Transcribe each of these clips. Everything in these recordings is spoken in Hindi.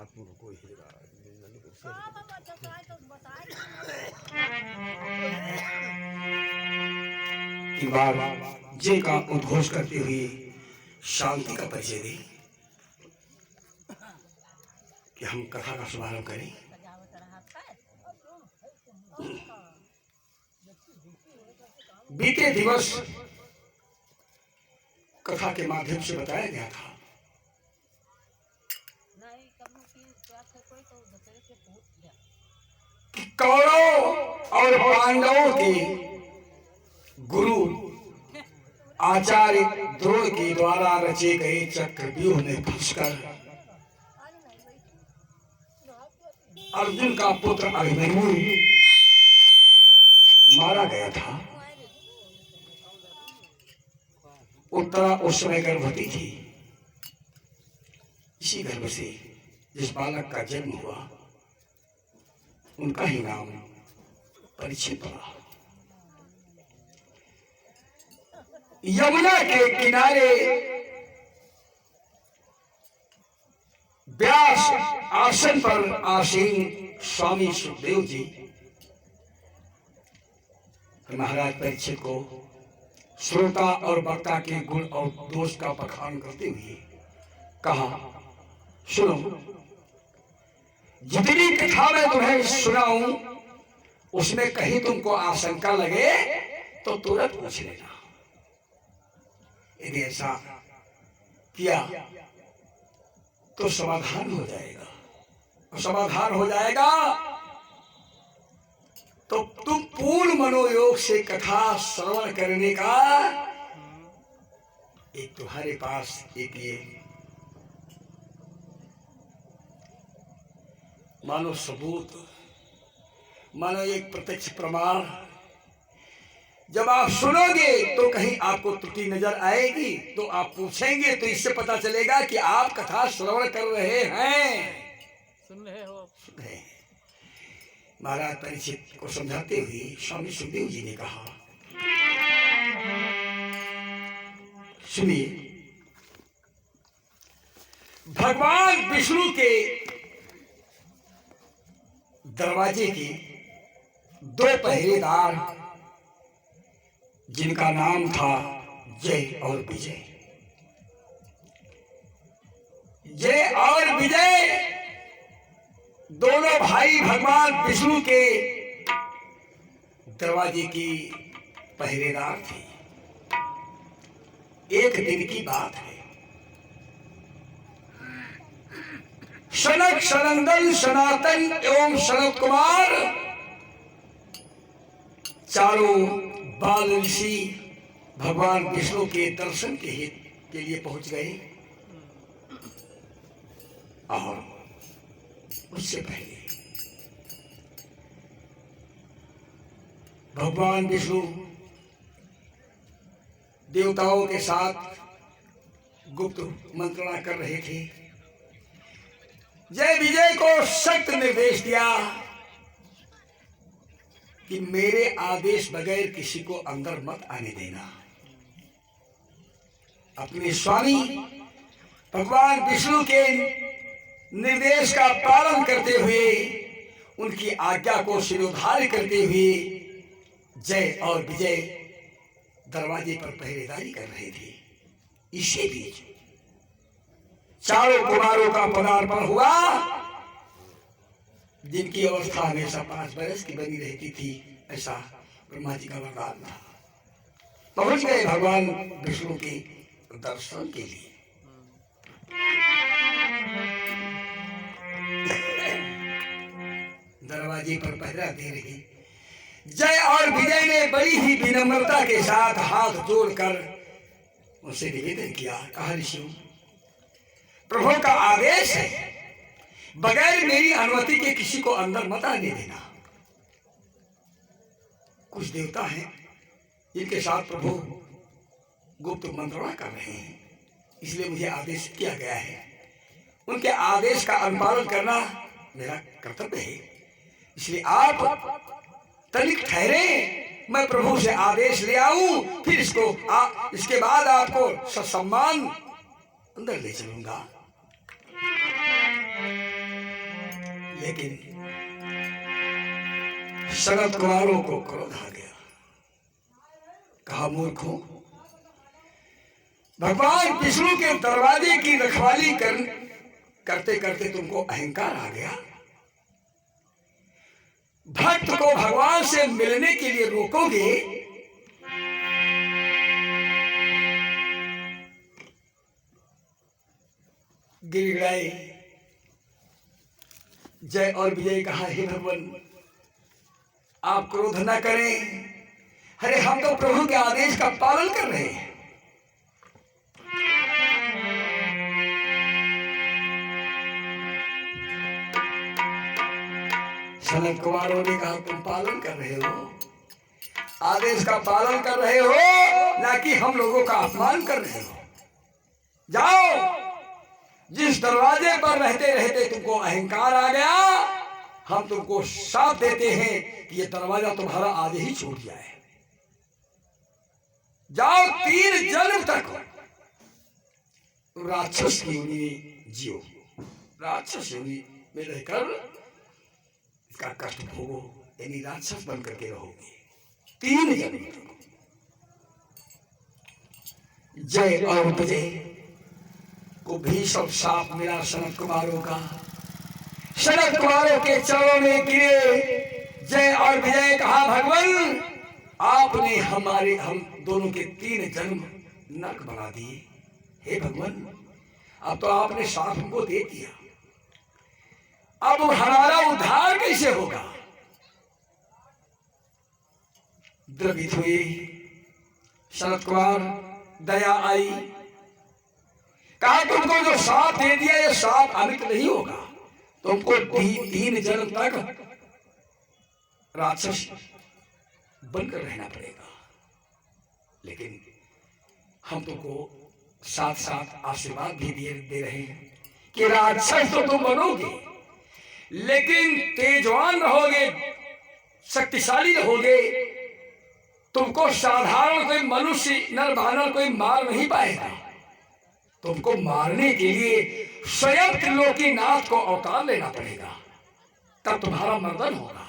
आपको कोई हीरा एक बार जय का उद्घोष करते हुए शांति का परिचय दे कि हम कथा का शुभारंभ करें। बीते दिवस कथा के माध्यम से बताया गया था कि कौरव और पांडवों के गुरु आचार्य द्रोण के द्वारा रचे गए चक्रव्यूह में फंसकर अर्जुन का पुत्र अभिमन्यु मारा गया था। उत्तरा उस समय गर्भवती थी। इसी गर्भ से जिस बालक का जन्म हुआ उनका ही नाम परीक्षित पड़ा। यमुना के किनारे व्यास आसन पर आसीन स्वामी सुखदेव जी महाराज परीक्षित को श्रोता और वक्ता के गुण और दोष का बखान करते हुए कहा, सुनो, जितनी कथा मैं तुम्हें सुनाऊं उसमें कहीं तुमको आशंका लगे तो तुरंत पूछ लेना। यदि ऐसा किया तो समाधान हो जाएगा, और समाधान हो जाएगा तो तुम पूर्ण मनोयोग से कथा श्रवण करने का एक तुम्हारे पास एक ये मानो सबूत, मानो एक प्रत्यक्ष प्रमाण, जब आप सुनोगे तो कहीं आपको त्रुटि नजर आएगी तो आप पूछेंगे तो इससे पता चलेगा कि आप कथा श्रवण कर रहे हैं, सुन रहे हो। महाराज परीक्षित को समझाते हुए स्वामी सुखदेव जी ने कहा, सुनिए, भगवान विष्णु के दरवाजे के दो पहरेदार जिनका नाम था जय और विजय, जय और विजय दोनों भाई भगवान विष्णु के दरवाजे की पहरेदार थे। एक दिन की बात है, सनक सनंदन सनातन एवं सनत कुमार चारों बाल ऋषि भगवान विष्णु के दर्शन के लिए पहुंच गए, और उससे पहले भगवान विष्णु देवताओं के साथ गुप्त मंत्रणा कर रहे थे। जय विजय को सख्त निर्देश दिया कि मेरे आदेश बगैर किसी को अंदर मत आने देना। अपने स्वामी भगवान विष्णु के निर्देश का पालन करते हुए, उनकी आज्ञा को शिरोधार्य करते हुए जय और विजय दरवाजे पर पहरेदारी कर रहे थे। इसी बीच चारों कुमारों का पदार्पण हुआ, जिनकी अवस्था हमेशा 5 बरस की बनी रहती थी, ऐसा ब्रह्मा जी का वरदान था। पहुंच गए भगवान विष्णु के दर्शन के लिए। दरवाजे पर पहरा दे रही जय और विजय ने बड़ी ही विनम्रता के साथ हाथ जोड़कर उनसे निवेदन किया, कहा, ऋषियों, प्रभु का आदेश है, बगैर मेरी अनुमति के किसी को अंदर मत आने देना। कुछ देवता हैं जिनके साथ प्रभु गुप्त मंत्रणा कर रहे हैं, इसलिए मुझे आदेश किया गया है। उनके आदेश का अनुपालन करना मेरा कर्तव्य है, इसलिए आप तनिक ठहरे, मैं प्रभु से आदेश ले आऊं, फिर इसके बाद आपको ससम्मान अंदर ले चलूंगा। लेकिन सनत कुमारों को क्रोध आ गया। कहा, मूर्खों, भगवान विष्णु के दरवाजे की रखवाली करते करते तुमको अहंकार आ गया। भक्त को भगवान से मिलने के लिए रोकोगे। गिड़गिड़ाए, जय और विजय कहा, हे भगवान आप क्रोध न करें। अरे हम तो प्रभु के आदेश का पालन कर रहे हैं। सनत कुमारों ने कहा, तुम पालन कर रहे हो, आदेश का पालन कर रहे हो, ना कि हम लोगों का अपमान कर रहे हो। जाओ, जिस दरवाजे पर रहते रहते तुमको अहंकार आ गया, हम तुमको साथ देते हैं कि ये दरवाजा तुम्हारा आज ही छूट जाए। जाओ, 3 जन्म तक राक्षस की योनि में जियो, राक्षस योनि में रहकर इसका कष्ट भोगो, यानी राक्षस बन करके रहोगे 3 जन्म तक। जय और विजय को भी सब साथ मिला सनत कुमारों का। सनत कुमारों के चरणों में गिरे। जय और विजय कहा, भगवान आपने हम दोनों के 3 जन्म नरक बना दिए। हे भगवान, अब तो आपने साथ हमको दे दिया, अब हमारा उद्धार कैसे होगा? द्रवित हुए सनत कुमार, दया आई। कहा, तुमको जो साथ दे दिया ये साथ अमित नहीं होगा, तुमको 3 जन्म तक राक्षस बनकर रहना पड़ेगा। लेकिन हम तुमको साथ साथ आशीर्वाद भी दे रहे हैं कि राक्षस तो तुम बनोगे, लेकिन तेजवान रहोगे, शक्तिशाली रहोगे। तुमको साधारण कोई मनुष्य, नर बानर कोई मार नहीं पाएगा। तुमको मारने के लिए स्वयं त्रिलोकीनाथ को अवतार लेना पड़ेगा, तब तुम्हारा मर्दन होगा।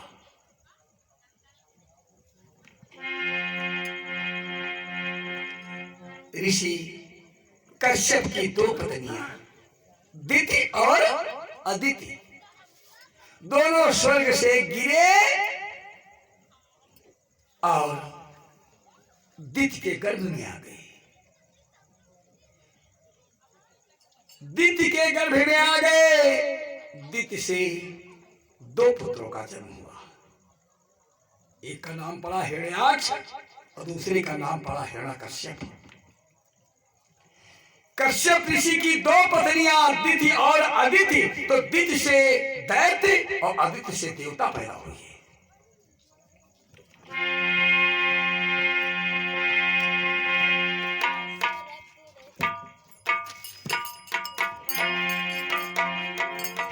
ऋषि कश्यप की 2 पत्नियां दिति और अदिति दोनों स्वर्ग से गिरे और दिति के गर्भ में आ गए। दिति के गर्भ में आ गए। दिति से 2 पुत्रों का जन्म हुआ। एक का नाम पड़ा हिरण्याक्ष और दूसरे का नाम पड़ा हिरण्यकश्यप। कश्यप ऋषि की 2 पत्नियां दिति और अदिति, तो दिति से दैत्य और अदिति से देवता पैदा हुए।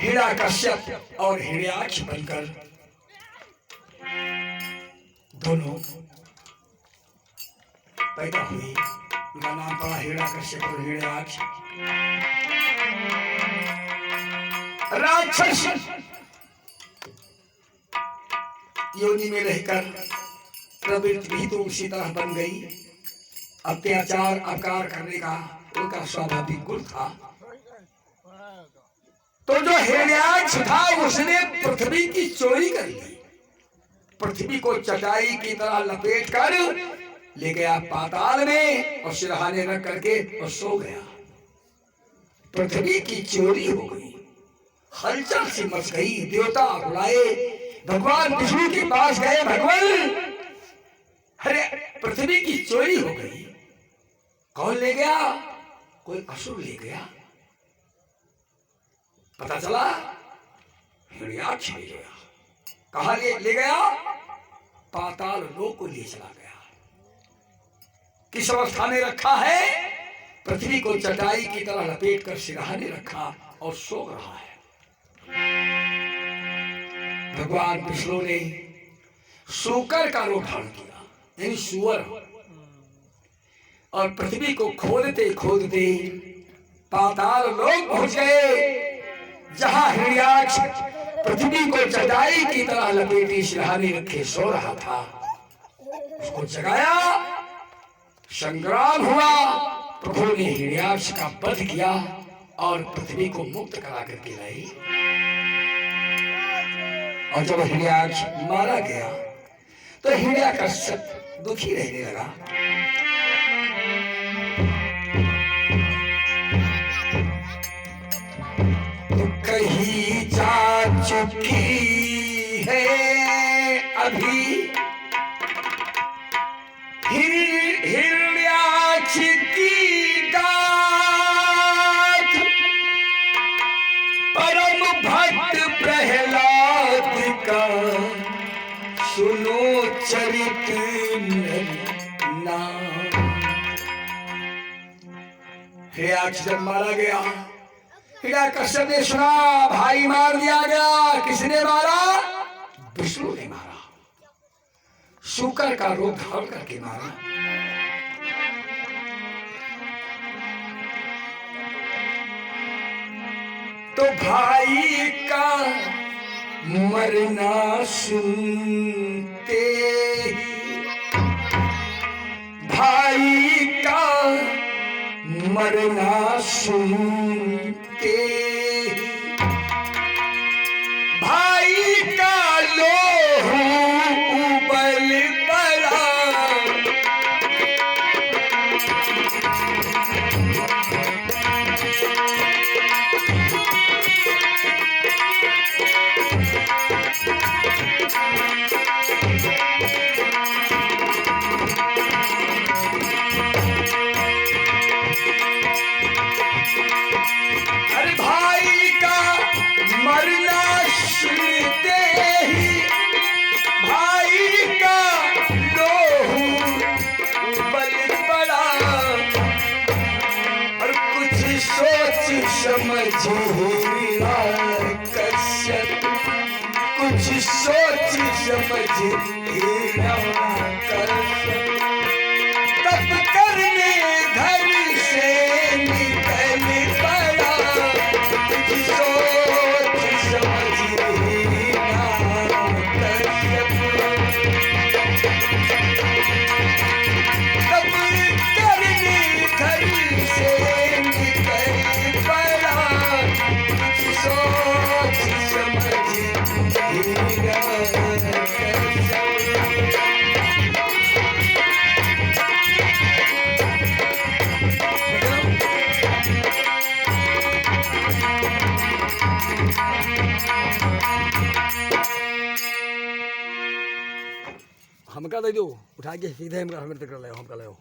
हिरण्यकश्यप और हिरण्याक्ष बनकर दोनों पैदा हुए। उनका नाम पड़ा हिरण्यकश्यप और हिरण्याक्ष। राक्षस योनि में रहकर प्रवृत्ति भी तो उसी तरह बन गई। अत्याचार अपकार करने का उनका स्वाभाविक गुण था। तो जो हिरण्याक्ष था उसने पृथ्वी की चोरी कर ली। पृथ्वी को चटाई की तरह लपेट कर ले गया पाताल में और सिरहाने रख करके और सो गया। पृथ्वी की चोरी हो गई, हलचल से मच गई। देवता बुलाए, भगवान विष्णु के पास गए, भगवान अरे पृथ्वी की चोरी हो गई। कौन ले गया? कोई असुर ले गया। पता चला हिरण्याक्ष ले गया। कहा ले गया? पाताल लोक को ले चला गया। किस अवस्था में रखा है? पृथ्वी को चटाई की तरह लपेट कर सिरहाने रखा और सो रहा है। भगवान विष्णु ने सूकर का रूप धारण किया, यानी सुअर, और पृथ्वी को खोदते खोदते पाताल लोक पहुंच गए, जहां हिरण्याक्ष पृथ्वी को चटाई की तरह लपेटी सिरहाने रखे सो रहा था, उसको जगाया, संग्राम हुआ, प्रभु ने हिरण्याक्ष का वध किया और पृथ्वी को मुक्त करा करके लाई। और जब हिरण्याक्ष मारा गया तो हिरण्याकश्यप दुखी रहने लगा। तो कहीं जा चुकी है अभी हिरण्याक्ष की गाथ, परम भक्त प्रहलाद का सुनो चरित नाम। हिरण्याक्ष जब मारा गया, हिरण्याकश्यप ने सुना भाई मार दिया गया। किसने मारा? विष्णु ने मारा, शुकर का रूप धारण करके मारा। तो भाई का मरना सुनते ही, भाई का मरना सुनते ही, भाई का लोहू उबल पड़ा। अरे भाई का मरना सुनते ही, भाई का लोहू उबल पड़ा। और कुछ सोच समझ हिरण्याकश्यप, कुछ सोच समझ हिरण्याकश्यप तब करने घर से निकल पड़ा। कुछ सोच समझ हिरण्याकश्यप तब करने घर से निकल पड़ा। कुछ सोच समझ हिरण्याकश्यप। हमका दे दो, उठा के सीधे हमका हमरे तक ले आओ, हमका ले आओ।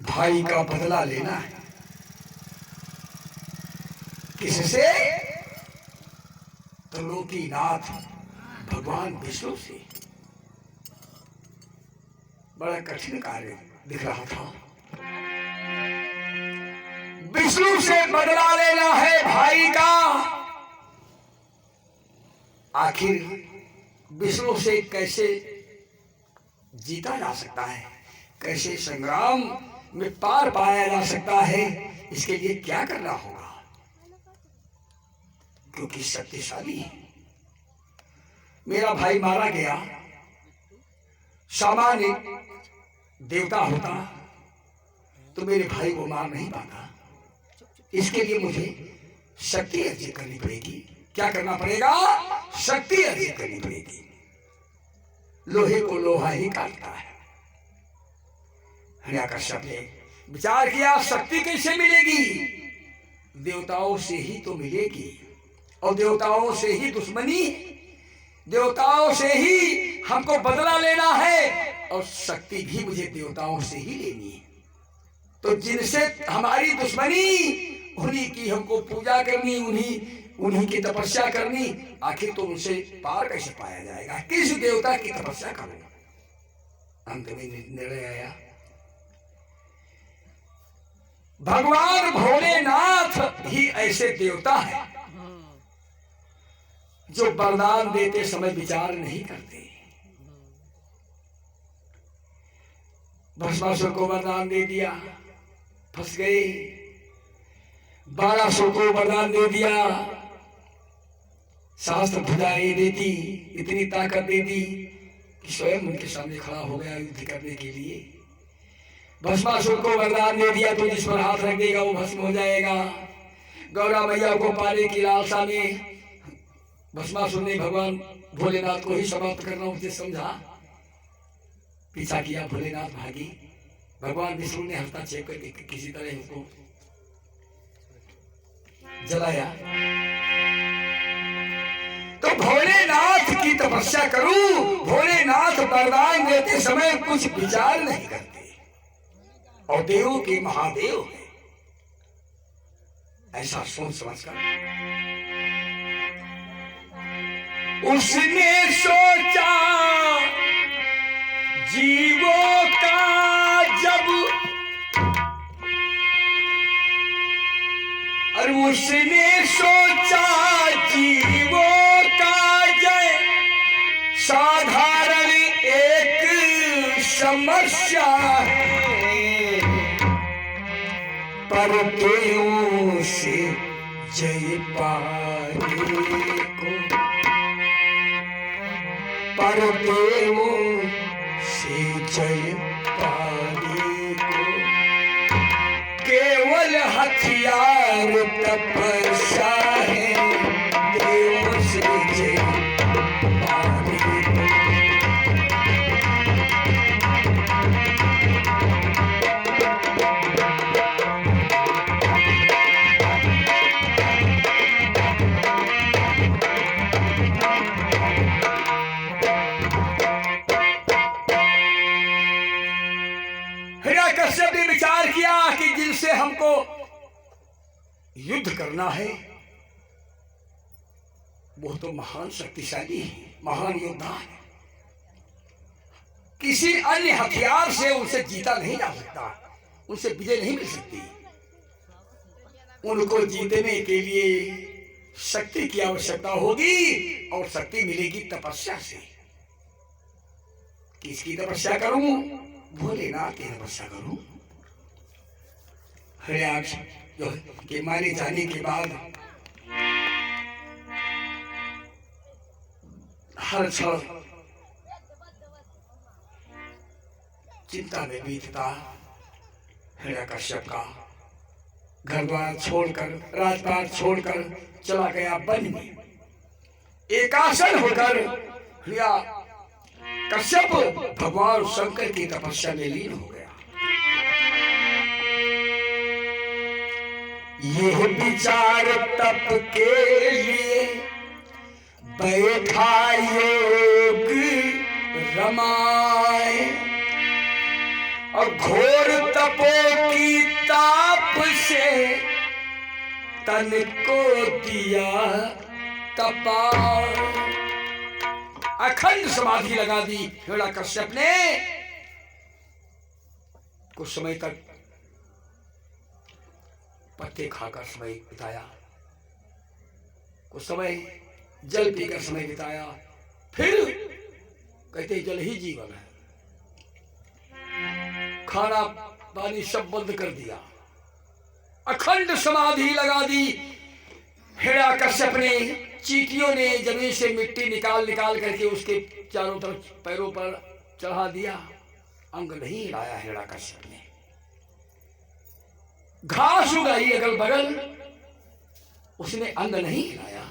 भाई का बदला लेना है। किससे? त्रिलोकीनाथ भगवान विष्णु से। बड़ा कठिन कार्य दिख रहा था। विष्णु से बदला लेना है भाई का। आखिर विष्णु से कैसे जीता जा सकता है, कैसे संग्राम में पार पाया जा सकता है, इसके लिए क्या करना होगा? क्योंकि शक्तिशाली है। मेरा भाई मारा गया, सामान्य देवता होता तो मेरे भाई को मार नहीं पाता। इसके लिए मुझे शक्ति अर्जित करनी पड़ेगी। क्या करना पड़ेगा? शक्ति अर्जित करनी पड़ेगी। लोहे को लोहा ही काटता है। हिरण्याकश्यप ने विचार किया, शक्ति कैसे मिलेगी? देवताओं से ही तो मिलेगी, और देवताओं से ही दुश्मनी, देवताओं से ही हमको बदला लेना है, और शक्ति भी मुझे देवताओं से ही लेनी है। तो जिनसे हमारी दुश्मनी, उन्हीं की हमको पूजा करनी, उन्हीं की तपस्या करनी। आखिर तो उनसे पार कैसे पाया जाएगा? किस देवता की तपस्या करूं? अंत में निर्णय आया, भगवान भोलेनाथ ही ऐसे देवता है जो वरदान देते समय विचार नहीं करते। भस्मासुर को वरदान दे दिया, फंस गए। 1200 को वरदान दे दिया, शास्त्र भुजाएं देती, इतनी ताकत देती कि स्वयं उनके सामने खड़ा हो गया युद्ध करने के लिए। भस्मासुर को वरदान दे दिया तो जिस पर हाथ रख देगा वो भस्म हो जाएगा। गौरा मैया को पाने की लालसा में भस्मासुर ने भगवान भोलेनाथ को ही समाप्त करना उसे समझा, पीछा किया, भोलेनाथ भागी। भगवान विष्णु ने हस्तक्षेप करके किसी तरह उसको जलाया। तो भोलेनाथ की तपस्या करूं, भोलेनाथ वरदान देते समय कुछ विचार नहीं करते, और देवों के महादेव है ऐसा सोच समझकर उसने सोचा जीवों का जब, और उसने सोचा जीवों का जय साधारण एक समस्या है, पर देवों से जय पाने को, पर देवों से जय पाने को केवल हथियार तपस्या है, देवों से जय पाने को। हिरण्यकश्यप ने विचार किया कि जिनसे हमको युद्ध करना है वो तो महान शक्तिशाली है, महान योद्धा है, किसी अन्य हथियार से उनसे जीता नहीं जा सकता, उनसे विजय नहीं मिल सकती। उनको जीतने के लिए शक्ति की आवश्यकता होगी, और शक्ति मिलेगी तपस्या से। किसकी तपस्या करूं? भोलेनाथ की तपस्या करूं। हरियाक्ष जो के मारे जाने के बाद हर क्षण चिंता में बीतता हिरण्यकश्यप का घर द्वार छोड़कर, राजपाट छोड़कर चला गया वन में। एकासन होकर कश्यप भगवान शंकर की तपस्या में लीन हो गया। यह विचार तप के लिए बैठा योग रमाए, और घोर तपो की ताप से तन को दिया तपा। अखंड समाधि लगा दी हिरण्यकश्यप ने। कुछ समय तक पत्ते खाकर समय बिताया, कुछ समय जल पीकर समय बिताया, फिर कहते जल ही जीवन है, खाना पानी सब बंद कर दिया, अखंड समाधि लगा दी। हिरण्यकश्यप ने, चींटियों ने जमीन से मिट्टी निकाल निकाल करके उसके चारों तरफ पैरों पर चढ़ा दिया, अंग नहीं हिलाया हिरण्यकश्यप ने। घास उगाई अगल बगल, उसने अंग नहीं हिलाया।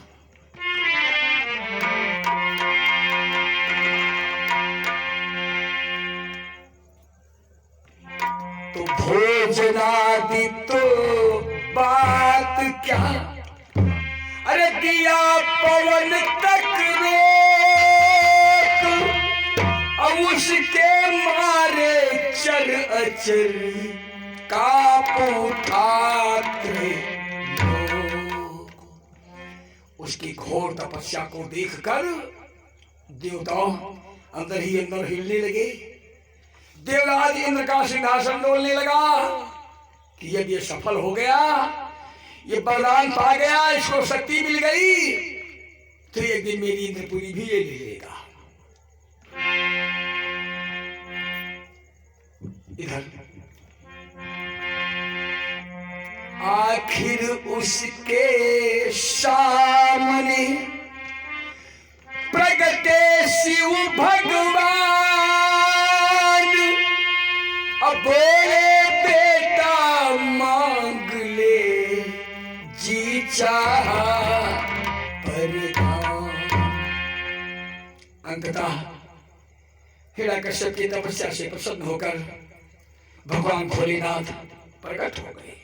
तो भोजनादि तो बात क्या, अरे दिया पवन तक रोक, अब उसके मारे चर अचर कांप उठाते लोग। उसकी घोर तपस्या को देखकर देवताओं अंदर ही अंदर हिलने लगे। देवराज इंद्र का सिंहासन डोलने लगा कि यदि ये सफल हो गया, ये वरदान पा गया, इसको शक्ति मिल गई, तो एक दिन मेरी इंद्रपुरी भी ये ले लेगा। इधर आखिर उसके सामने प्रगटे शिव भगवान। अब बोले बेटा मांग ले जी चाहा वरदान। अंततः हिरण्यकश्यप की तपस्या से प्रसन्न होकर भगवान भोलेनाथ प्रकट हो गए।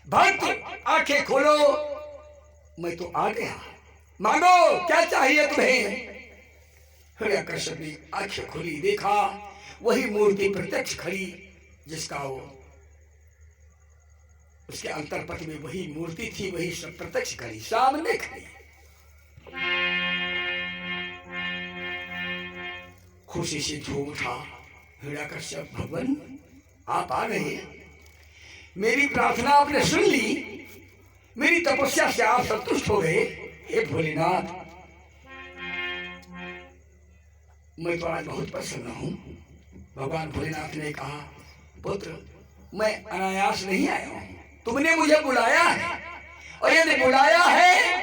भक्त आंखें खोलो, मैं तो आ गया, मांगो क्या चाहिए तुम्हें। हिरण्यकश्यप ने आंखें खोली, देखा वही मूर्ति प्रत्यक्ष खड़ी जिसका वो उसके अंतरपट में वही मूर्ति थी, वही सब प्रत्यक्ष खड़ी सामने खड़ी। खुशी से झूम उठा हिरण्यकश्यप, भगवान आप आ गए, मेरी प्रार्थना आपने सुन ली, मेरी तपस्या से आप संतुष्ट हो गए। हे भोलेनाथ, मैं तो आज बहुत प्रसन्न हूं। भगवान भोलेनाथ ने कहा, पुत्र मैं अनायास नहीं आया हूं, तुमने मुझे बुलाया है, और यदि बुलाया है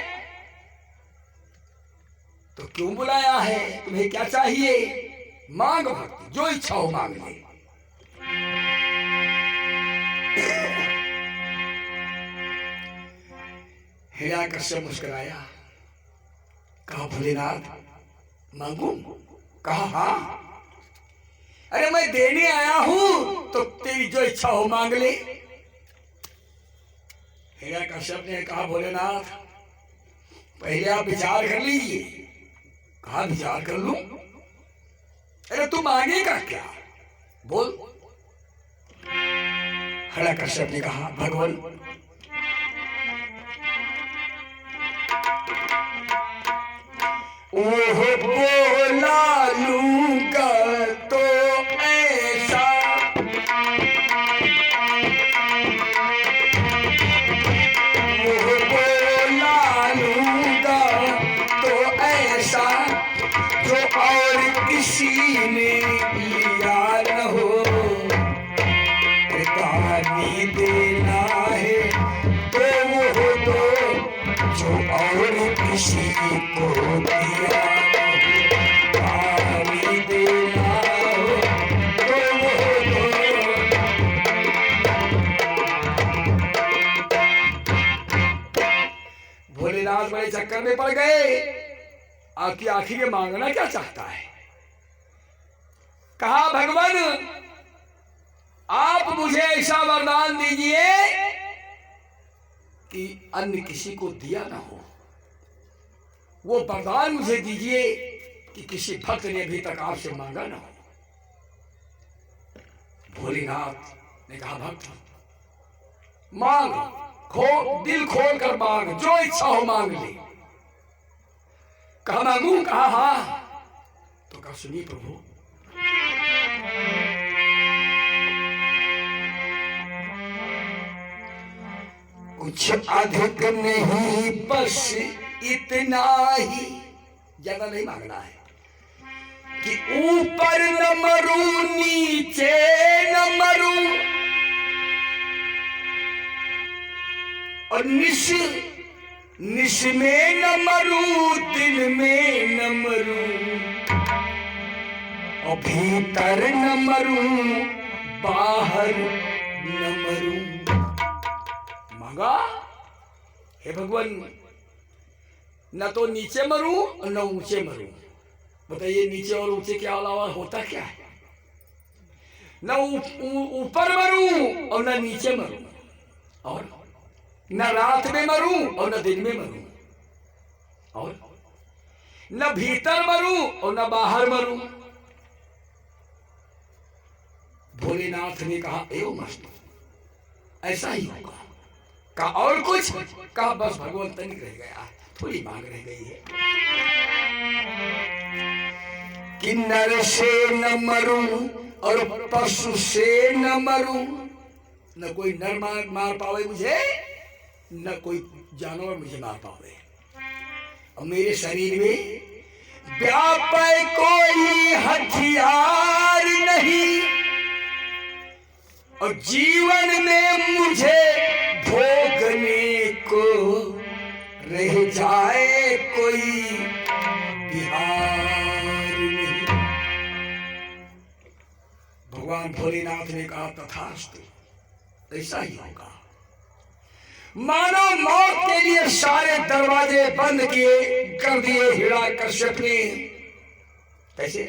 तो क्यों बुलाया है, तुम्हें क्या चाहिए, मांग भक्त, जो इच्छा हो मांग ले। हिरण्यकश्यप मुस्कुराया, कहा भोलेनाथ मांगू, कहा हाँ, अरे मैं देने आया हूं तो तेरी जो इच्छा हो मांग ले। हिरण्यकश्यप ने कहा भोलेनाथ पहले आप विचार कर लीजिए। कहा विचार कर लूं, अरे तू मांगेगा क्या, बोल। हिरण्यकश्यप ने कहा भगवान ओह बोला लूंगा तो ऐसा, ओह बोला लूंगा तो ऐसा, जो और किसी ने लिया न हो। पानी देना है तो वो दो, जो और किसी को दिया न हो। पानी देना हो तो वो दो। भोलेनाथ बड़े चक्कर में पड़ गए, आपकी आखिर मांगना क्या चाहता है। कहा भगवान आप मुझे ऐसा वरदान दीजिए कि अन्य किसी को दिया ना हो। वो वरदान मुझे दीजिए कि किसी भक्त ने अभी तक आपसे मांगा ना हो। भोलेनाथ ने कहा भक्त मांग, दिल खोल कर मांग, जो इच्छा हो मांग ले। कहा मांगू, कहा हाँ, तो कहा सुनिए प्रभु, कुछ अधिक नहीं बस इतना ही, ज्यादा नहीं मांगना है, कि ऊपर न मरूं नीचे न मरूं, और निश में न मरूं दिन में न मरूं, और भीतर न मरूं बाहर न मरूं। मांगा हे भगवान, न तो नीचे मरूं और न ऊंचे मरूं। बताइए नीचे और ऊंचे के अलावा होता क्या है। न ऊपर मरूं और न नीचे मरूं, और न रात में मरूं और न दिन में मरूं, और न भीतर मरूं और न बाहर मरूं। भोलेनाथ ने कहा एवं मस्त, ऐसा ही होगा। कहा और कुछ, कहा बस भगवान तनिक रह गया, थोड़ी मांग रह गई है, कि नर से न मरूं और पशु से न मरूं। न कोई नर मार पावे मुझे, न कोई जानवर मुझे मार पावे, और मेरे शरीर में व्यापक कोई हथियार नहीं, और जीवन में मुझे कोई बिहार नहीं। भगवान भोलेनाथ ने कहा तथास्तु, ऐसा ही होगा। मानो मौत के लिए सारे दरवाजे बंद किए कर दिए हिरण्यकश्यप ने। कैसे?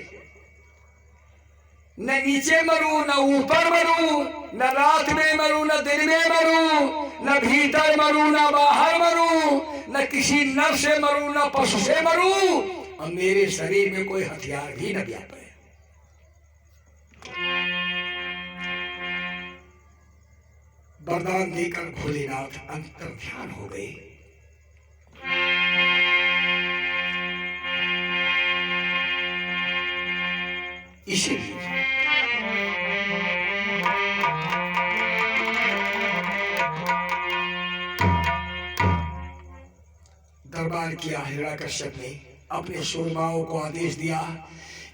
न नीचे मरूं, न ऊपर मरूं, न रात में मरूं, न दिन में मरूं, न भीतर मरूं, न बाहर मरूं, न किसी नर से मरूं, न पशु से मरूं, और मेरे शरीर में कोई हथियार भी न व्यापे। वरदान देकर भोलेनाथ अंतर ध्यान हो गए। इसीलिए दरबार किया हिरण्यकश्यप ने, अपने शूरमाओं को आदेश दिया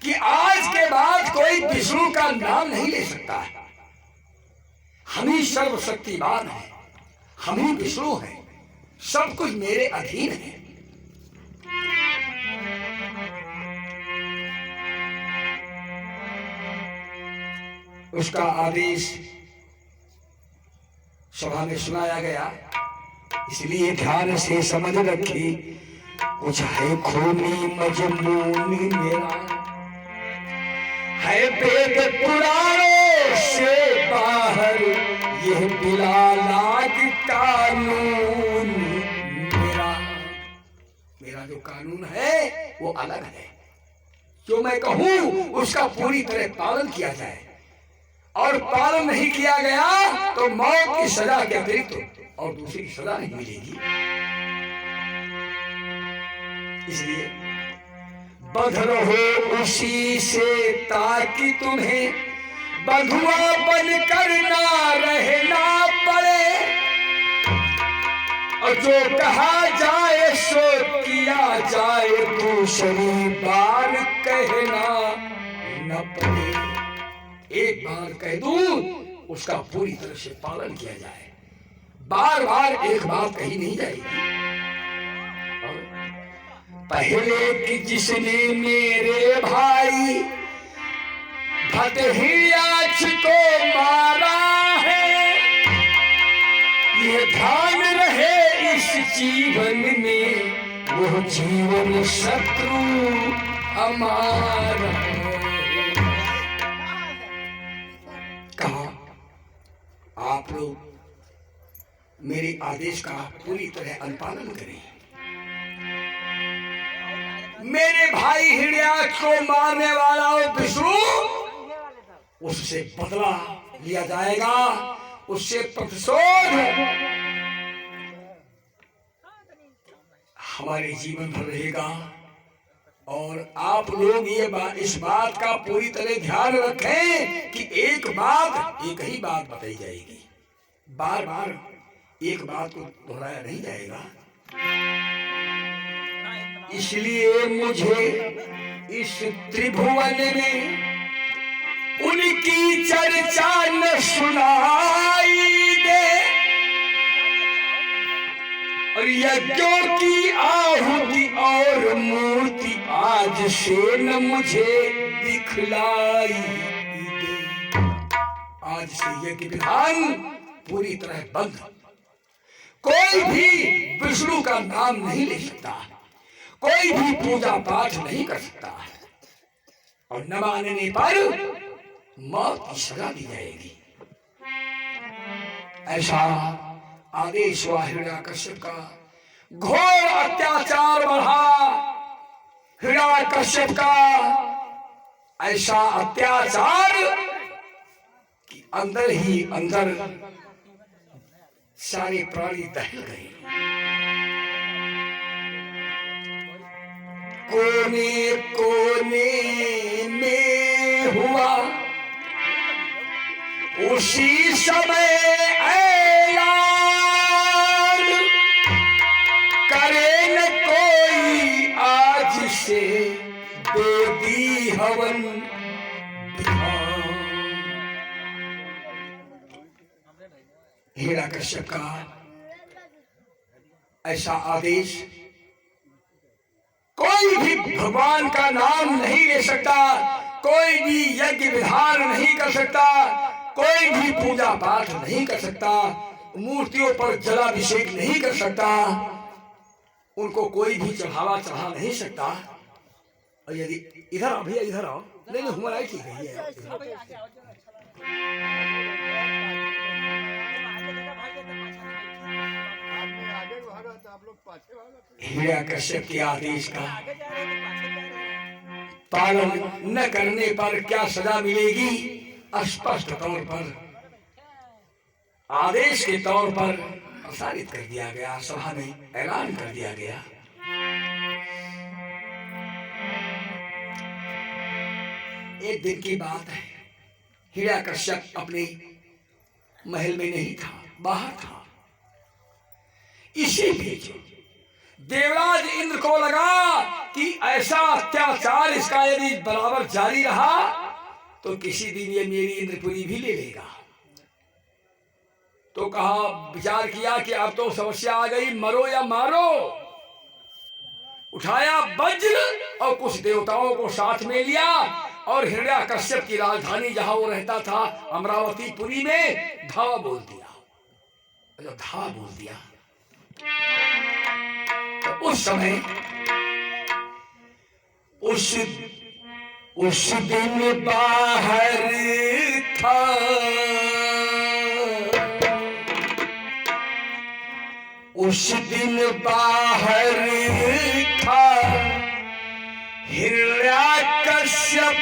कि आज के बाद कोई विष्णु का नाम नहीं ले सकता है। हम ही सर्वशक्तिमान हैं, हम ही विष्णु हैं, सब कुछ मेरे अधीन है। उसका आदेश सभा में सुनाया गया, इसलिए ध्यान से समझ रखी। कुछ है खूनी मजमून मेरा, है वेद पुराणों से बाहर यह बिलालाग कानून मेरा। मेरा जो कानून है वो अलग है। जो मैं कहूं उसका पूरी तरह पालन किया जाए, और पालन नहीं किया गया तो मौत की सजा के अतिरिक्त और दूसरी सजा नहीं मिलेगी। इसलिए बंध रहो उसी से ताकि तुम्हें बंधुआ बनकर ना रहना पड़े, और जो कहा जाए सो किया जाए, दूसरी बार कहना न पड़े। एक बार कह दूं उसका पूरी तरह से पालन किया जाए, बार बार एक बात कही नहीं जाएगी। पहले कि जिसने मेरे भाई भटहियाच को मारा है, ये ध्यान रहे इस जीवन में, वो जीवन शत्रु हमारा। कहा आप लोग मेरे आदेश का पूरी तरह अनुपालन करें। मेरे भाई हिरण्याक्ष को मारने वाला विष्णु, उससे बदला लिया जाएगा, उससे प्रतिशोध हमारे जीवन भर रहेगा। और आप लोग इस बात का पूरी तरह ध्यान रखें कि एक ही बात बताई जाएगी, बार बार एक बात को दोहराया नहीं जाएगा। इसलिए मुझे इस त्रिभुवन में उनकी चर्चा न सुनाई दे, और यज्ञों की आहुति और मूर्ति आज से न मुझे दिखलाई दे। आज से यज्ञ विधान पूरी तरह बंद। कोई भी विष्णु का नाम नहीं ले सकता, कोई भी पूजा पाठ नहीं कर सकता, और न मानने पर मौत की सजा दी जाएगी। ऐसा आदेश हुआ हिरण्यकश्यप का। घोर अत्याचार बढ़ा हिरण्यकश्यप का, ऐसा अत्याचार कि अंदर ही अंदर सारे प्राणी दहल गए। कोने कोने में हुआ उसी समय ऐलान, करे न कोई आज से बेदी हवन विधान। हिरण्यकश्यप का ऐसा आदेश कोई भी भगवान का नाम नहीं ले सकता, कोई भी यज्ञ विधान नहीं कर सकता, कोई भी पूजा पाठ नहीं कर सकता, मूर्तियों पर जलाभिषेक नहीं कर सकता, उनको कोई भी चढ़ावा चढ़ा नहीं सकता। और यदि इधर आओ भैया, इधर आओ। नहीं नहीं, हमारा ठीक है। हिरण्यकश्यप के आदेश का पालन न करने पर क्या सजा मिलेगी, स्पष्ट तौर पर आदेश के तौर पर प्रसारित कर दिया गया, सभा में ऐलान कर दिया गया। एक दिन की बात है, हिरण्यकश्यप अपने महल में नहीं था, बाहर था। इसी बीच देवराज इंद्र को लगा कि ऐसा अत्याचार इसका यदि बराबर जारी रहा तो किसी दिन ये मेरी इंद्रपुरी भी ले लेगा। तो कहा, विचार किया कि अब तो समस्या आ गई, मरो या मारो। उठाया वज्र और कुछ देवताओं को साथ में लिया और हिरण्यकश्यप की राजधानी जहां वो रहता था, अमरावतीपुरी में धावा बोल दिया। जब धावा बोल दिया तो उस समय उस दिन बाहर था उस दिन बाहर था हिरण्यकश्यप